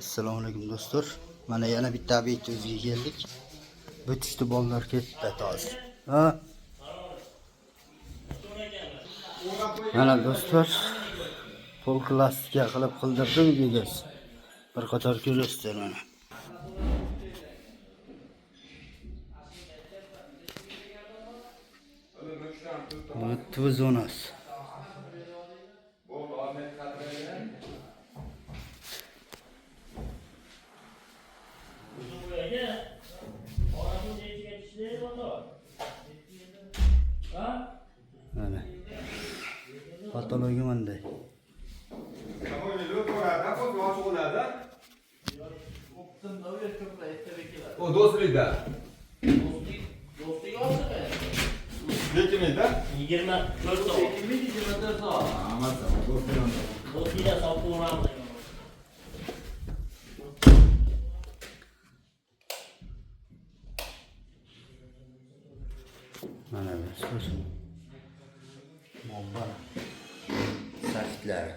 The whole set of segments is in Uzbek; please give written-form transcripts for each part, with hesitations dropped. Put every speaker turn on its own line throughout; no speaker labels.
Assalomu alaykum do'stlar. Mana yana bitta obyekt o'ziga keldik. Bitishdi bolalar ketdi hozir. Ha? Mana do'stlar, pol klassika qilib qildirdim degas. Bir qator ko'rasizlar mana. Bu TV zonasi. Mana. Patoloji manda.
O do'stlikda.
Do'stlik olsa-da.
Lekin edi.
24 soat. 24 soat.
Amasa, do'stlik.
Do'stlikda sotib o'ramiz.
Mana do'stlar. Bomba. Saktlar.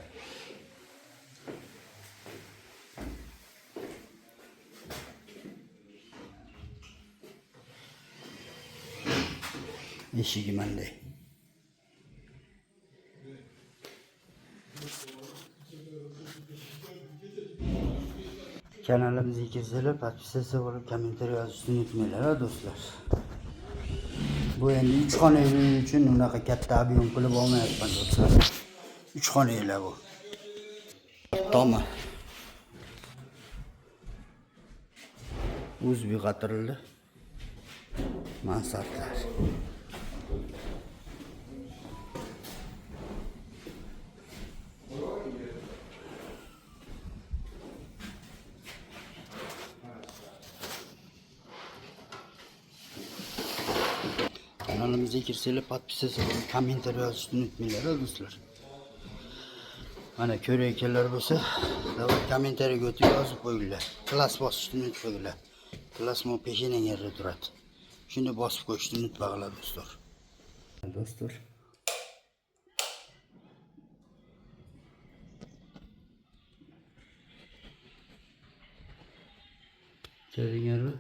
Eshigi manda. Kanalimizga kirsalar, podpisatsiya bo'lib, kommentariy yozishni unutmanglar do'stlar. Bu endi 3 xonali uchun unaqa katta ob'yem qilib olmayapman do'stlar. 3 xonali bu. Toma. O'zbek qatirildi. Mansardlar. Kanalimizga kirsalar, podpisatsiya qilib, kommentariy yozishni unutmanglar do'stlar. Mana ko'rayotganlar bo'lsa, kommentariyaga o'tib yozib qo'yinglar. Klass bosishni unutmanglar. Klass mo peshining yerda turadi. Shunda bosib qo'yishni unutmanglar do'stlar. Do'stlar. Ko'ringlarmi?